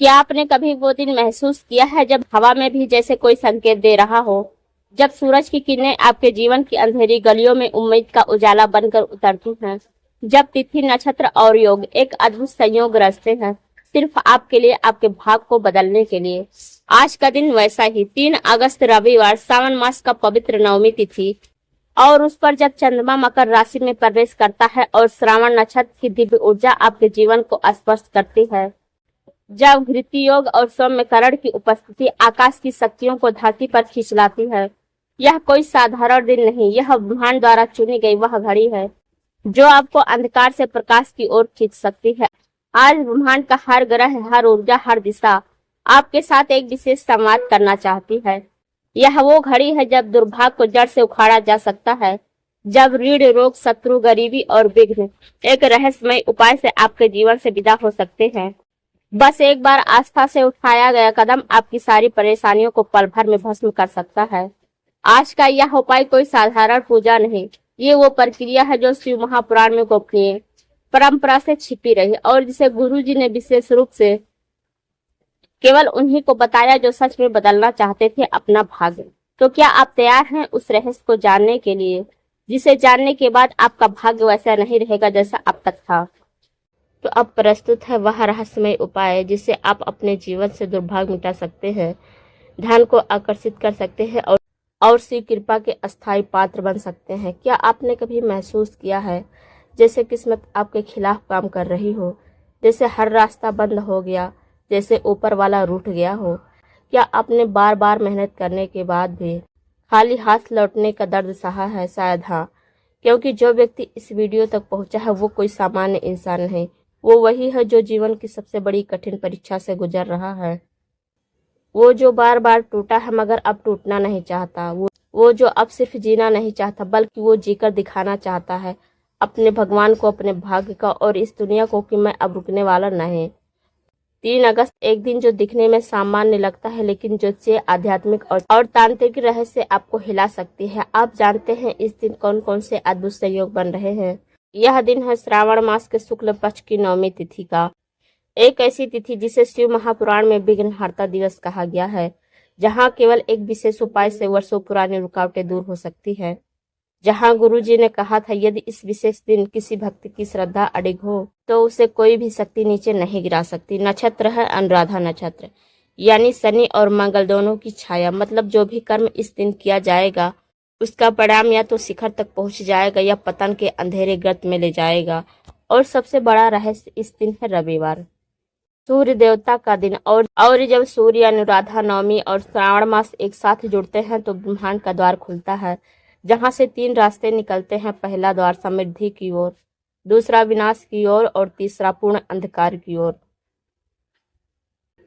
क्या आपने कभी वो दिन महसूस किया है जब हवा में भी जैसे कोई संकेत दे रहा हो, जब सूरज की किरणें आपके जीवन की अंधेरी गलियों में उम्मीद का उजाला बनकर उतरती हैं, जब तिथि नक्षत्र और योग एक अद्भुत संयोग रचते हैं सिर्फ आपके लिए, आपके भाग को बदलने के लिए। आज का दिन वैसा ही 3 अगस्त रविवार, सावन मास का पवित्र नवमी तिथि, और उस पर जब चंद्रमा मकर राशि में प्रवेश करता है और श्रावण नक्षत्र की दिव्य ऊर्जा आपके जीवन को स्पर्श करती है, जब घृति योग और सौम्यकरण की उपस्थिति आकाश की शक्तियों को धरती पर खींच लाती है, यह कोई साधारण दिन नहीं, यह ब्रह्मांड द्वारा चुनी गई वह घड़ी है जो आपको अंधकार से प्रकाश की ओर खींच सकती है। आज ब्रह्मांड का हर ग्रह, हर ऊर्जा, हर दिशा आपके साथ एक विशेष संवाद करना चाहती है। यह वो घड़ी है जब दुर्भाग्य को जड़ से उखाड़ा जा सकता है, जब रीढ़, रोग, शत्रु, गरीबी और विघ्न एक रहस्यमय उपाय से आपके जीवन से विदा हो सकते हैं। बस एक बार आस्था से उठाया गया कदम आपकी सारी परेशानियों को पल भर में भस्म कर सकता है। आज का यह उपाय कोई साधारण पूजा नहीं, ये वो प्रक्रिया है जो शिव महापुराण में गोपनीय परंपरा से छिपी रही और जिसे गुरु जी ने विशेष रूप से केवल उन्हीं को बताया जो सच में बदलना चाहते थे अपना भाग्य। तो क्या आप तैयार हैं उस रहस्य को जानने के लिए, जिसे जानने के बाद आपका भाग्य वैसा नहीं रहेगा जैसा अब तक था? तो अब प्रस्तुत है वह रहस्यमय उपाय जिससे आप अपने जीवन से दुर्भाग्य मिटा सकते हैं, धन को आकर्षित कर सकते हैं और शिव कृपा के अस्थायी पात्र बन सकते हैं। क्या आपने कभी महसूस किया है जैसे किस्मत आपके खिलाफ काम कर रही हो, जैसे हर रास्ता बंद हो गया, जैसे ऊपर वाला रूठ गया हो? क्या आपने बार बार मेहनत करने के बाद भी खाली हाथ लौटने का दर्द सहा है? शायद हाँ, क्योंकि जो व्यक्ति इस वीडियो तक पहुंचा है वो कोई सामान्य इंसान नहीं, वो वही है जो जीवन की सबसे बड़ी कठिन परीक्षा से गुजर रहा है। वो जो बार बार टूटा है मगर अब टूटना नहीं चाहता। वो जो अब सिर्फ जीना नहीं चाहता बल्कि वो जीकर दिखाना चाहता है अपने भगवान को, अपने भाग्य का और इस दुनिया को कि मैं अब रुकने वाला नहीं। 3 अगस्त एक दिन जो दिखने में सामान्य लगता है लेकिन जो से आध्यात्मिक और तांत्रिक रहस्य आपको हिला सकती है। आप जानते हैं इस दिन कौन कौन से अद्भुत संयोग बन रहे हैं? यह दिन है श्रावण मास के शुक्ल पक्ष की नवमी तिथि का, एक ऐसी तिथि जिसे शिव महापुराण में विघ्नहर्ता दिवस कहा गया है, जहां केवल एक विशेष उपाय से वर्षों पुरानी रुकावटें दूर हो सकती है। जहां गुरु जी ने कहा था यदि इस विशेष दिन किसी भक्त की श्रद्धा अडिग हो तो उसे कोई भी शक्ति नीचे नहीं गिरा सकती। नक्षत्र है अनुराधा नक्षत्र, यानी शनि और मंगल दोनों की छाया। मतलब जो भी कर्म इस दिन किया जाएगा उसका परिणाम या तो शिखर तक पहुंच जाएगा या पतन के अंधेरे गर्त में ले जाएगा। और सबसे बड़ा रहस्य इस दिन है रविवार, सूर्य देवता का दिन, और जब सूर्य, अनुराधा नवमी और श्रावण मास एक साथ जुड़ते हैं तो ब्रह्मांड का द्वार खुलता है, जहां से 3 रास्ते निकलते हैं। पहला द्वार समृद्धि की ओर, दूसरा विनाश की ओर और तीसरा पूर्ण अंधकार की ओर।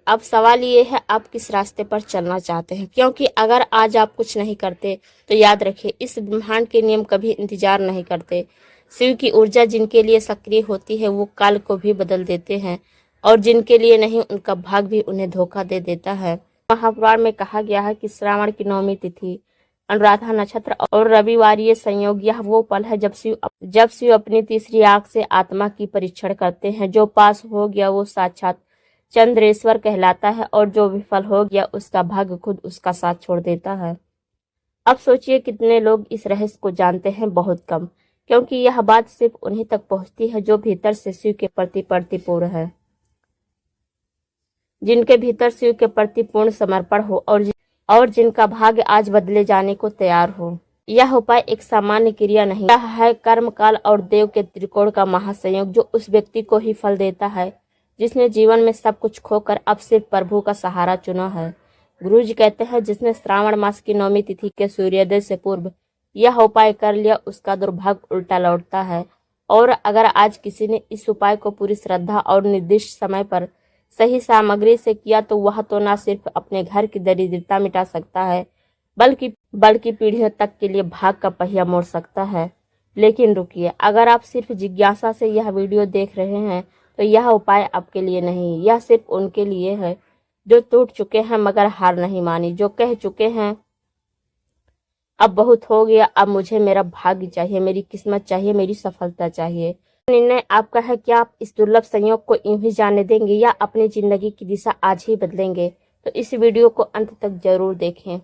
अब सवाल ये है आप किस रास्ते पर चलना चाहते हैं, क्योंकि अगर आज आप कुछ नहीं करते तो याद रखिए इस ब्रह्मांड के नियम कभी इंतजार नहीं करते। शिव की ऊर्जा जिनके लिए सक्रिय होती है वो काल को भी बदल देते हैं और जिनके लिए नहीं उनका भाग भी उन्हें धोखा दे देता है। महापुराण में कहा गया है कि श्रावण की नवमी तिथि, अनुराधा नक्षत्र और रविवारीय संयोग यह वो पल है जब शिव अपनी तीसरी आंख से आत्मा की परीक्षण करते हैं। जो पास हो गया वो साक्षात चंद्रेश्वर कहलाता है और जो विफल हो गया उसका भाग्य खुद उसका साथ छोड़ देता है। अब सोचिए कितने लोग इस रहस्य को जानते हैं? बहुत कम, क्योंकि यह बात सिर्फ उन्हीं तक पहुंचती है जो भीतर से शिव के प्रति परिपूर्ण है, जिनके भीतर शिव के प्रति पूर्ण समर्पण हो और जिनका भाग्य आज बदले जाने को तैयार हो। यह उपाय एक सामान्य क्रिया नहीं, यह है कर्म, काल और देव के त्रिकोण का महासंयोग जो उस व्यक्ति को ही फल देता है जिसने जीवन में सब कुछ खोकर अब सिर्फ प्रभु का सहारा चुना है। गुरु जी कहते हैं जिसने श्रावण मास की नवमी तिथि के सूर्योदय से पूर्व यह उपाय कर लिया उसका दुर्भाग्य उल्टा लौटता है। और अगर आज किसी ने इस उपाय को पूरी श्रद्धा और निर्दिष्ट समय पर सही सामग्री से किया तो वह तो न सिर्फ अपने घर की दरिद्रता मिटा सकता है बल्कि पीढ़ियों तक के लिए भाग का पहिया मोड़ सकता है। लेकिन रुकिए, अगर आप सिर्फ जिज्ञासा से यह वीडियो देख रहे हैं तो यह उपाय आपके लिए नहीं, यह सिर्फ उनके लिए है जो टूट चुके हैं मगर हार नहीं मानी, जो कह चुके हैं अब बहुत हो गया, अब मुझे मेरा भाग्य चाहिए, मेरी किस्मत चाहिए, मेरी सफलता चाहिए। निर्णय आपका है कि आप इस दुर्लभ संयोग को यूं ही जाने देंगे या अपनी जिंदगी की दिशा आज ही बदलेंगे। तो इस वीडियो को अंत तक जरूर देखें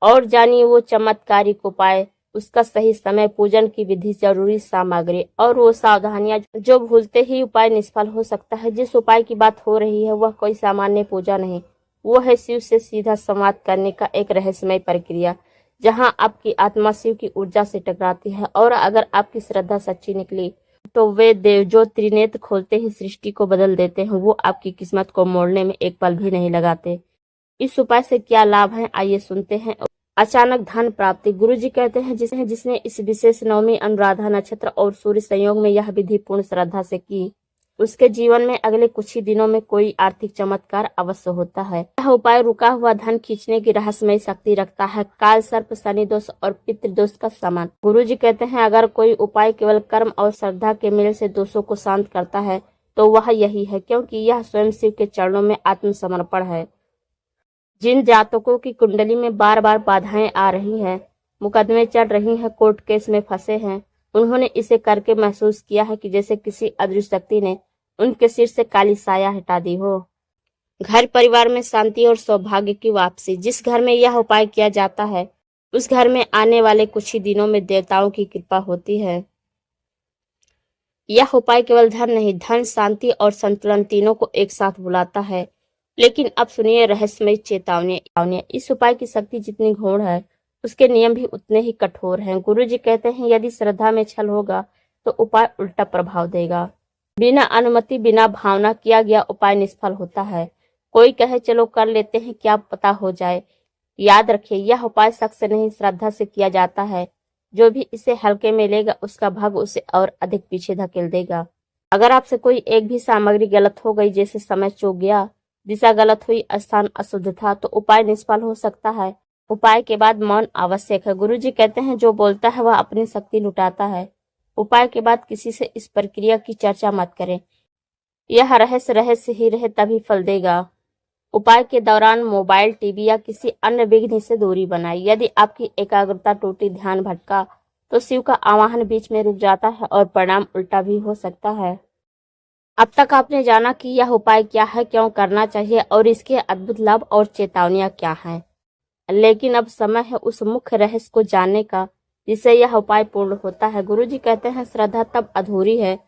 और जानिए वो चमत्कारिक उपाय, उसका सही समय, पूजन की विधि, जरूरी सामग्री और वो सावधानियां जो भूलते ही उपाय निष्फल हो सकता है। जिस उपाय की बात हो रही है वह कोई सामान्य पूजा नहीं, वो है शिव से सीधा संवाद करने का एक रहस्यमय प्रक्रिया, जहां आपकी आत्मा शिव की ऊर्जा से टकराती है। और अगर आपकी श्रद्धा सच्ची निकली तो वे देव जो त्रिनेत्र खोलते ही सृष्टि को बदल देते हैं, वो आपकी किस्मत को मोड़ने में एक पल भी नहीं लगाते। इस उपाय से क्या लाभ है, आइए सुनते हैं। अचानक धन प्राप्ति। गुरुजी कहते हैं जिसने इस विशेष नवमी, अनुराधा नक्षत्र और सूर्य संयोग में यह विधि पूर्ण श्रद्धा से की, उसके जीवन में अगले कुछ ही दिनों में कोई आर्थिक चमत्कार अवश्य होता है। यह उपाय रुका हुआ धन खींचने की रहस्यमय शक्ति रखता है। काल सर्प, शनि दोष और पितृदोष का समान। गुरुजी कहते हैं अगर कोई उपाय केवल कर्म और श्रद्धा के मेल से दोषों को शांत करता है तो वह यही है, क्योंकि यह स्वयं शिव के चरणों में आत्मसमर्पण है। जिन जातकों की कुंडली में बार बार बाधाएं आ रही हैं, मुकदमे चढ़ रही हैं, कोर्ट केस में फंसे हैं, उन्होंने इसे करके महसूस किया है कि जैसे किसी अदृश्य शक्ति ने उनके सिर से काली साया हटा दी हो। घर परिवार में शांति और सौभाग्य की वापसी। जिस घर में यह उपाय किया जाता है उस घर में आने वाले कुछ ही दिनों में देवताओं की कृपा होती है। यह उपाय केवल धन नहीं, धन, शांति और संतुलन तीनों को एक साथ बुलाता है। लेकिन अब सुनिए रहस्यमय चेतावनी। इस उपाय की शक्ति जितनी गूढ़ है उसके नियम भी उतने ही कठोर हैं। गुरुजी कहते हैं यदि श्रद्धा में छल होगा तो उपाय उल्टा प्रभाव देगा। बिना अनुमति, बिना भावना किया गया उपाय निष्फल होता है। कोई कहे चलो कर लेते हैं, क्या पता हो जाए। याद रखिए यह उपाय शक से नहीं, श्रद्धा से किया जाता है। जो भी इसे हल्के में लेगा उसका भाग्य उसे और अधिक पीछे धकेल देगा। अगर आपसे कोई एक भी सामग्री गलत हो गई, जैसे समय चूक गया, दिशा गलत हुई, स्थान अशुद्ध था, तो उपाय निष्फल हो सकता है। उपाय के बाद मौन आवश्यक है। गुरुजी कहते हैं जो बोलता है वह अपनी शक्ति लुटाता है। उपाय के बाद किसी से इस प्रक्रिया की चर्चा मत करें। यह रहस्य ही रहे तभी फल देगा। उपाय के दौरान मोबाइल, टीवी या किसी अन्य विघ्न से दूरी बनाए। यदि आपकी एकाग्रता टूटी, ध्यान भटका, तो शिव का आवाहन बीच में रुक जाता है और परिणाम उल्टा भी हो सकता है। अब तक आपने जाना कि यह उपाय क्या है, क्यों करना चाहिए और इसके अद्भुत लाभ और चेतावनियां क्या हैं। लेकिन अब समय है उस मुख्य रहस्य को जानने का जिससे यह उपाय पूर्ण होता है। गुरुजी कहते हैं श्रद्धा तब अधूरी है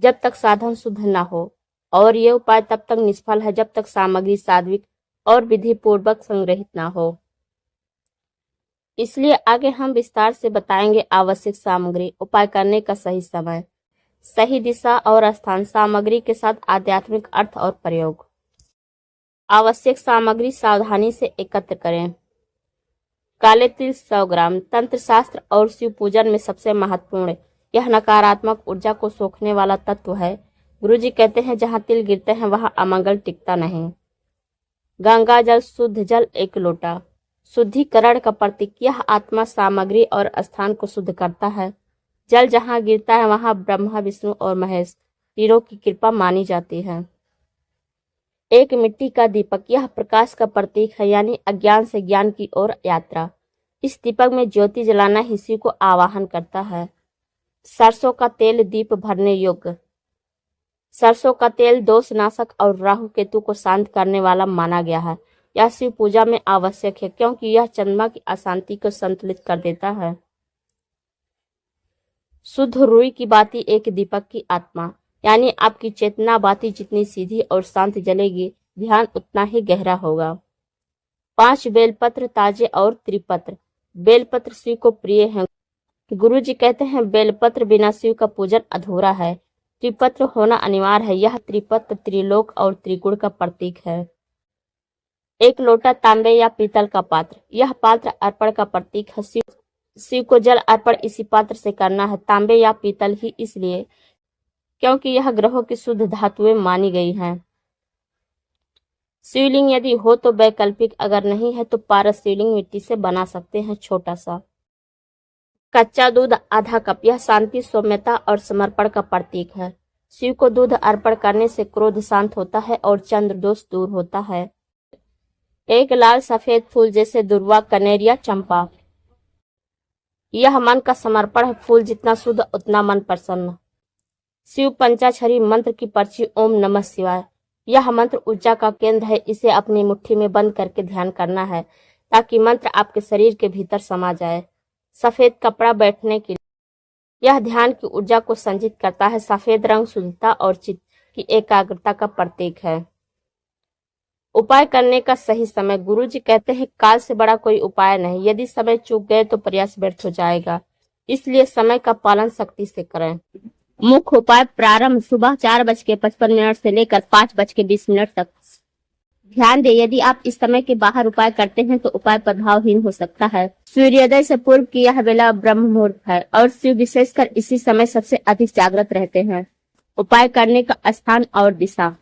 जब तक साधन शुद्ध न हो, और ये उपाय तब तक निष्फल है जब तक सामग्री सात्विक और विधि पूर्वक संग्रहित न हो। इसलिए आगे हम विस्तार से बताएंगे आवश्यक सामग्री, उपाय करने का सही समय, सही दिशा और स्थान, सामग्री के साथ आध्यात्मिक अर्थ और प्रयोग। आवश्यक सामग्री सावधानी से एकत्र करें। काले तिल 100 ग्राम। तंत्र शास्त्र और शिव पूजन में सबसे महत्वपूर्ण, यह नकारात्मक ऊर्जा को सोखने वाला तत्व है। गुरुजी कहते हैं जहां तिल गिरते हैं वहां अमंगल टिकता नहीं। गंगा जल, शुद्ध जल 1 लोटा। शुद्धिकरण का प्रतीक, यह आत्मा, सामग्री और स्थान को शुद्ध करता है। जल जहां गिरता है वहां ब्रह्मा, विष्णु और महेश तीनों की कृपा मानी जाती है। 1 मिट्टी का दीपक, यह प्रकाश का प्रतीक है, यानी अज्ञान से ज्ञान की ओर यात्रा। इस दीपक में ज्योति जलाना ही शिव को आवाहन करता है। सरसों का तेल दीप भरने योग्य। सरसों का तेल दोषनाशक और राहु केतु को शांत करने वाला माना गया है। यह शिव पूजा में आवश्यक है क्योंकि यह चंद्रमा की अशांति को संतुलित कर देता है। शुद्ध रुई की बाती, एक दीपक की आत्मा, यानी आपकी चेतना बाती जितनी सीधी और शांत जलेगी, ध्यान उतना ही गहरा होगा। 5 बेलपत्र ताजे और त्रिपत्र। बेलपत्र शिव को प्रिय हैं। गुरुजी कहते हैं बेलपत्र बिना शिव का पूजन अधूरा है। त्रिपत्र होना अनिवार्य है। यह त्रिपत्र त्रिलोक और त्रिगुण का प्रतीक है। 1 लोटा तांबे या पीतल का पात्र, यह पात्र अर्पण का प्रतीक है। शिव को जल अर्पण इसी पात्र से करना है। तांबे या पीतल ही इसलिए क्योंकि यह ग्रहों की शुद्ध धातुएं मानी गई हैं। शिवलिंग यदि हो तो वैकल्पिक, अगर नहीं है तो पारस शिवलिंग मिट्टी से बना सकते हैं, छोटा सा। कच्चा दूध आधा कप, यह शांति, सौम्यता और समर्पण का प्रतीक है। शिव को दूध अर्पण करने से क्रोध शांत होता है और चंद्र दोष दूर होता है। 1 लाल सफेद फूल जैसे दुर्वा, कनेरिया, चंपा, यह मन का समर्पण है, फूल जितना शुद्ध उतना मन प्रसन्न। शिव पंचाक्षरी मंत्र की पर्ची ओम नमः शिवाय। यह मंत्र ऊर्जा का केंद्र है, इसे अपनी मुट्ठी में बंद करके ध्यान करना है ताकि मंत्र आपके शरीर के भीतर समा जाए। सफेद कपड़ा बैठने के लिए यह ध्यान की ऊर्जा को संचित करता है। सफेद रंग शुद्धता और चित्त की एकाग्रता का प्रतीक है। उपाय करने का सही समय। गुरुजी कहते हैं काल से बड़ा कोई उपाय नहीं। यदि समय चूक गए तो प्रयास व्यर्थ हो जाएगा, इसलिए समय का पालन सख्ती से करें। मुख्य उपाय प्रारंभ सुबह 4:55 से लेकर 5:20 तक। ध्यान दें, यदि आप इस समय के बाहर उपाय करते हैं तो उपाय प्रभावहीन हो सकता है। सूर्योदय से पूर्व की यह वेला ब्रह्म मुहूर्त है और शिव विशेषकर इसी समय सबसे अधिक जागृत रहते हैं। उपाय करने का स्थान और दिशा।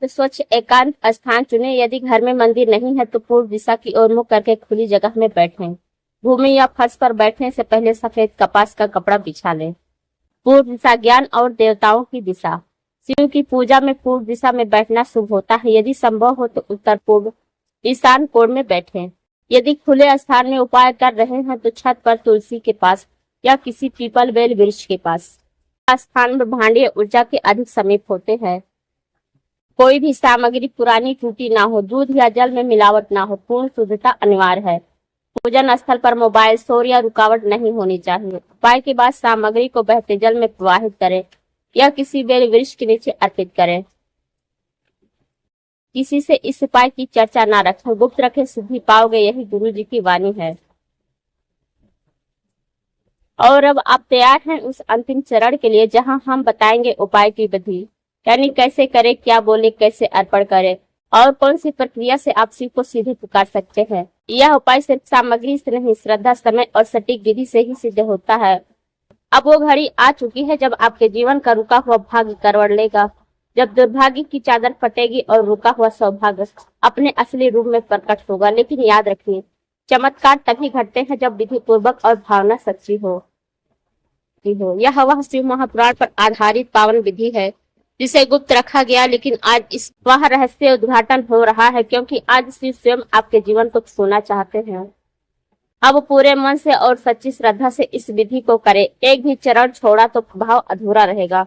स्वच्छ एकांत स्थान चुनें। यदि घर में मंदिर नहीं है तो पूर्व दिशा की ओर मुख करके खुली जगह में बैठें। भूमि या फर्श पर बैठने से पहले सफेद कपास का कपड़ा बिछा लें। पूर्व दिशा ज्ञान और देवताओं की दिशा। शिव की पूजा में पूर्व दिशा में बैठना शुभ होता है। यदि संभव हो तो उत्तर पूर्व ईशान कोण में बैठें। यदि खुले स्थान में उपाय कर रहे हैं तो छत पर तुलसी के पास या किसी पीपल बेल वृक्ष के पास। स्थान ब्रह्मांडीय ऊर्जा के अधिक समीप होते हैं। कोई भी सामग्री पुरानी टूटी ना हो, दूध या जल में मिलावट ना हो, पूर्ण शुद्धता अनिवार्य है। पूजन स्थल पर मोबाइल, शोर या रुकावट नहीं होनी चाहिए। उपाय के बाद सामग्री को बहते जल में प्रवाहित करें या किसी बेल वृक्ष के नीचे अर्पित करें। किसी से इस उपाय की चर्चा ना रखें, गुप्त रखें, सिद्धि पाओगे, यही गुरु जी की वाणी है। और अब आप तैयार हैं उस अंतिम चरण के लिए जहां हम बताएंगे उपाय की विधि, यानी कैसे करें, क्या बोले, कैसे अर्पण करें और कौन सी प्रक्रिया से आप शिव को सीधे पुकार सकते हैं। यह उपाय सिर्फ सामग्री से नहीं, श्रद्धा, समय और सटीक विधि से ही सिद्ध होता है। अब वो घड़ी आ चुकी है जब आपके जीवन का रुका हुआ भाग्य करवट लेगा, जब दुर्भाग्य की चादर फटेगी और रुका हुआ सौभाग्य अपने असली रूप में प्रकट होगा। लेकिन याद रखिए, चमत्कार तभी घटते हैं जब विधि पूर्वक और भावना सच्ची हो। यह वह शिव महापुराण पर आधारित पावन विधि है जिसे गुप्त रखा गया, लेकिन आज इस वह रहस्य उद्घाटन हो रहा है क्योंकि आज शिव स्वयं आपके जीवन को छूना चाहते हैं। अब पूरे मन से और सच्ची श्रद्धा से इस विधि को करें। एक भी चरण छोड़ा तो भाव अधूरा रहेगा।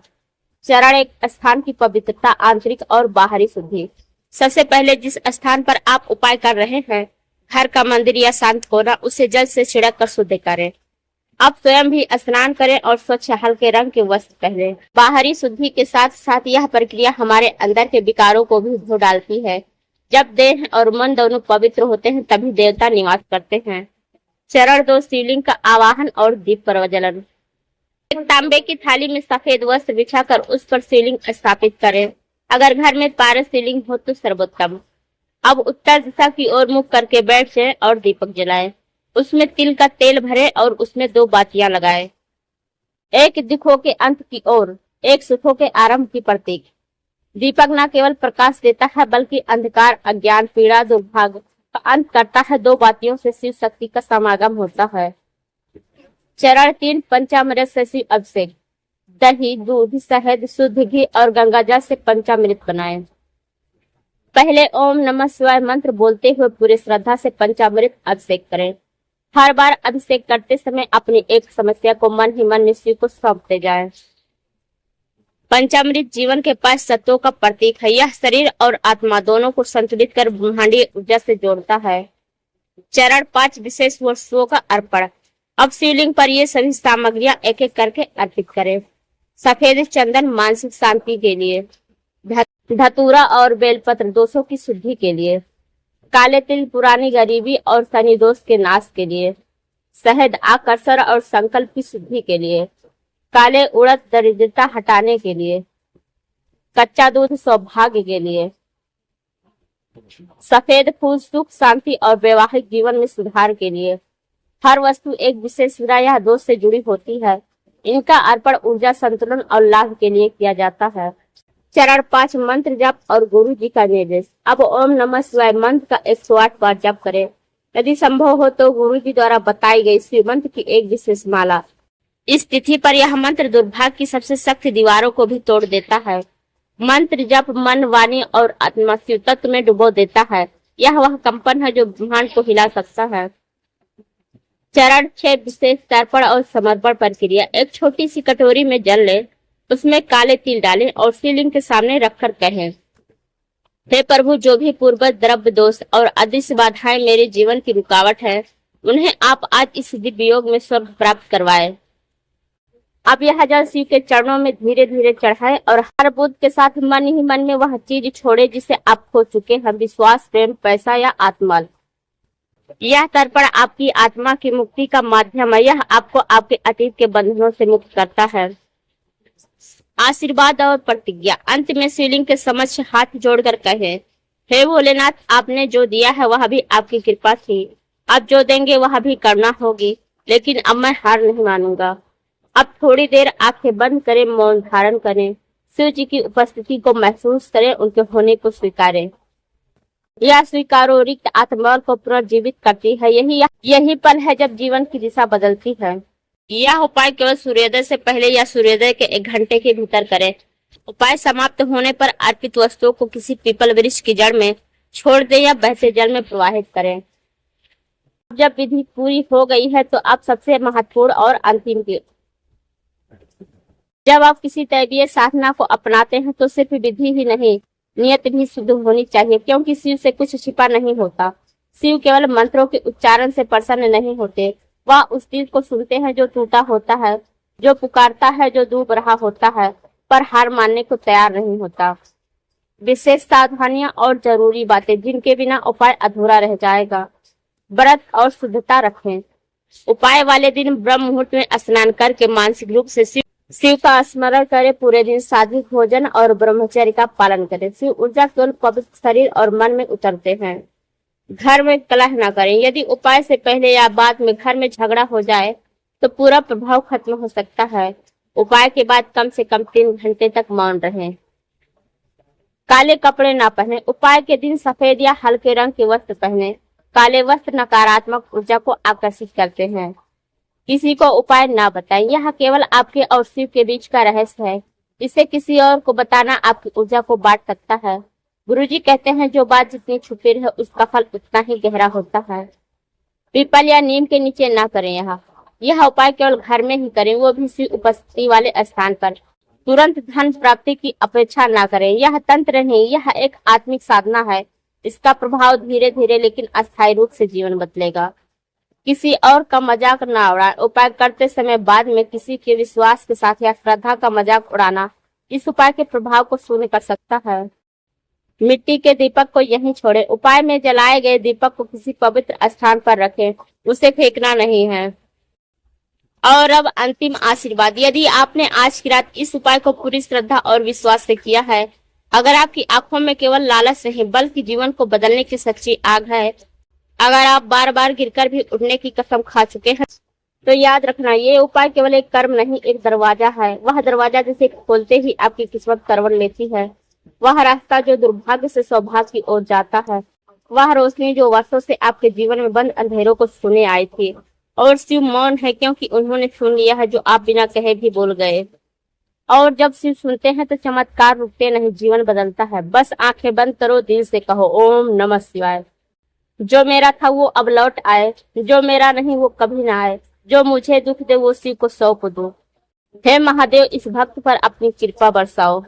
चरण एक, स्थान की पवित्रता, आंतरिक और बाहरी शुद्धि। सबसे पहले जिस स्थान पर आप उपाय कर रहे हैं, घर का मंदिर या शांत कोना, उसे जल से छिड़क कर शुद्ध करें। आप स्वयं भी स्नान करें और स्वच्छ हल्के रंग के वस्त्र पहने। बाहरी शुद्धि के साथ साथ यह प्रक्रिया हमारे अंदर के विकारों को भी धो डालती है। जब देह और मन दोनों पवित्र होते हैं तभी देवता निवास करते हैं। चरण 2, शिवलिंग का आवाहन और दीप प्रज्वलन। एक तांबे की थाली में सफेद वस्त्र बिछाकर उस पर शिवलिंग स्थापित करें। अगर घर में पारस शिवलिंग हो तो सर्वोत्तम। अब उत्तर दिशा की ओर मुख करके बैठ जाएं और दीपक जलाएं। उसमें तिल का तेल भरे और उसमें 2 बातियां लगाएं। एक दुखों के अंत की ओर, एक सुखों के आरंभ की प्रतीक। दीपक न केवल प्रकाश देता है बल्कि अंधकार, अज्ञान, पीड़ा, दुर्भाग्य का अंत करता है। 2 बातियों से शिव शक्ति का समागम होता है। चरण 3, पंचामृत से शिव अभिषेक। दही, दूध, शहद, शुद्ध घी और गंगाजल से पंचामृत बनाएं। पहले ओम नमः शिवाय मंत्र बोलते हुए पूरे श्रद्धा से पंचामृत अभिषेक करें। हर बार अभिषेक करते समय अपनी एक समस्या को मन ही मन में शिव को सौंपते जाएं। पंचामृत जीवन के 5 तत्वों का प्रतीक है। यह शरीर और आत्मा दोनों को संतुलित कर ब्रह्मांडीय ऊर्जा से जोड़ता है। चरण 5, विशेष वस्तुओं का अर्पण। अब शिवलिंग पर ये सभी सामग्रियां एक एक करके अर्पित करें। सफेद चंदन मानसिक शांति के लिए, धतूरा और बेलपत्र दोषों की शुद्धि के लिए, काले तिल पुरानी गरीबी और शनि दोष के नाश के लिए, शहद आकर्षण और संकल्प की शुद्धि के लिए, काले उड़द दरिद्रता हटाने के लिए, कच्चा दूध सौभाग्य के लिए, सफेद फूल सुख, शांति और वैवाहिक जीवन में सुधार के लिए। हर वस्तु एक विशेष विधा या दोष से जुड़ी होती है। इनका अर्पण ऊर्जा संतुलन और लाभ के लिए किया जाता है। चरण 5, मंत्र जप और गुरु जी का निर्देश। अब ओम नमः शिवाय मंत्र का 108 बार जप करें। यदि संभव हो तो गुरु जी द्वारा बताई गई शिव मंत्र की एक विशेष माला। इस तिथि पर यह मंत्र दुर्भाग्य की सबसे सख्त दीवारों को भी तोड़ देता है। मंत्र जप मन, वाणी और आत्मा शिव तत्व में डुबो देता है। यह वह कंपन है जो ब्रह्मांड को हिला सकता है। चरण 6 विशेष तर्पण और समर्पण प्रक्रिया। एक छोटी सी कटोरी में जल लें, उसमें काले तिल डालें और शिवलिंग के सामने रखकर कहें, हे प्रभु, जो भी पूर्व द्रव्य दोष और अदृश्य बाधाएं मेरे जीवन की रुकावट है, उन्हें आप आज इस दिव्य योग में स्वर्ग प्राप्त करवाए। अब यह जल शिव के चरणों में धीरे धीरे चढ़ाएं और हर बूंद के साथ मन ही मन में वह चीज छोड़े जिसे आप खो चुके हैं, विश्वास, प्रेम, पैसा या आत्मा। यह तर्पण आपकी आत्मा की मुक्ति का माध्यम है। यह आपको आपके अतीत के बंधनों से मुक्त करता है। आशीर्वाद और प्रतिज्ञा। अंत में शिवलिंग के समक्ष हाथ जोड़कर कहे, हे भोलेनाथ, आपने जो दिया है वह भी आपकी कृपा थी, आप जो देंगे वह भी करना होगी, लेकिन अब मैं हार नहीं मानूंगा। अब थोड़ी देर आंखें बंद करें, मौन धारण करें, शिव जी की उपस्थिति को महसूस करें, उनके होने को स्वीकारें। यह स्वीकारो रिक्त आत्मा को पुनर्जीवित करती है। यही पल है जब जीवन की दिशा बदलती है। यह उपाय केवल सूर्योदय से पहले या सूर्योदय के 1 घंटे के भीतर करें। उपाय समाप्त होने पर अर्पित वस्तुओं को किसी पीपल वृक्ष की जड़ में छोड़ दें या बहते जल में प्रवाहित करें। जब विधि पूरी हो गई है तो अब सबसे महत्वपूर्ण और अंतिम की, जब आप किसी दैवीय साधना को अपनाते हैं तो सिर्फ विधि ही नहीं, नियत भी शुद्ध होनी चाहिए, क्योंकि शिव से कुछ छिपा नहीं होता। शिव केवल मंत्रों के उच्चारण से प्रसन्न नहीं होते, वह उस दिल को सुनते हैं जो टूटा होता है, जो पुकारता है, जो डूब रहा होता है पर हार मानने को तैयार नहीं होता। विशेष सावधानियां और जरूरी बातें जिनके बिना उपाय अधूरा रह जाएगा। व्रत और शुद्धता रखें। उपाय वाले दिन ब्रह्म मुहूर्त में स्नान करके मानसिक रूप से शिव का स्मरण करें। पूरे दिन सात्विक भोजन और ब्रह्मचर्य का पालन करें। शिव ऊर्जा केवल पवित्र शरीर और मन में उतरते हैं। घर में कलह न करें। यदि उपाय से पहले या बाद में घर में झगड़ा हो जाए तो पूरा प्रभाव खत्म हो सकता है। उपाय के बाद कम से कम 3 घंटे तक मौन रहें। काले कपड़े न पहने। उपाय के दिन सफेद या हल्के रंग के वस्त्र पहने। काले वस्त्र नकारात्मक ऊर्जा को आकर्षित करते हैं। किसी को उपाय ना बताएं। यह केवल आपके और शिव के बीच का रहस्य है। इसे किसी और को बताना आपकी ऊर्जा को बांट सकता है। गुरुजी कहते हैं, जो बात जितनी छुपी रहे उसका फल उतना ही गहरा होता है। पीपल या नीम के नीचे ना करें। यह उपाय केवल घर में ही करें, वो भी शिव उपस्थिति वाले स्थान पर। तुरंत धन प्राप्ति की अपेक्षा ना करें। यह तंत्र नहीं, यह एक आत्मिक साधना है। इसका प्रभाव धीरे धीरे लेकिन अस्थायी रूप से जीवन बदलेगा। किसी और का मजाक ना उड़ाएं। उपाय करते समय बाद में किसी के विश्वास के साथ या श्रद्धा का मजाक उड़ाना इस उपाय के प्रभाव को शून्य कर सकता है। मिट्टी के दीपक को यहीं छोड़ें। उपाय में जलाए गए दीपक को किसी पवित्र स्थान पर रखें, उसे फेंकना नहीं है। और अब अंतिम आशीर्वाद। यदि आपने आज की रात इस उपाय को पूरी श्रद्धा और विश्वास से किया है, अगर आपकी आंखों में केवल लालच नहीं बल्कि जीवन को बदलने की सच्ची आग है, अगर आप बार बार गिरकर भी उठने की कसम खा चुके हैं, तो याद रखना, ये उपाय केवल एक कर्म नहीं, एक दरवाजा है। वह दरवाजा जिसे खोलते ही आपकी किस्मत करवट लेती है। वह रास्ता जो दुर्भाग्य से सौभाग्य की ओर जाता है। वह रोशनी जो वर्षों से आपके जीवन में बंद अंधेरों को छूने आई थी। और शिव मौन है क्योंकि उन्होंने सुन लिया है जो आप बिना कहे भी बोल गए। और जब शिव सुनते हैं तो चमत्कार रुकते नहीं, जीवन बदलता है। बस आंखें बंद करो, दिल से कहो, ओम नमः शिवाय। जो मेरा था वो अब लौट आए, जो मेरा नहीं वो कभी ना आए, जो मुझे दुख दे वो शिव को सौंप दो। हे महादेव, इस भक्त पर अपनी कृपा बरसाओ।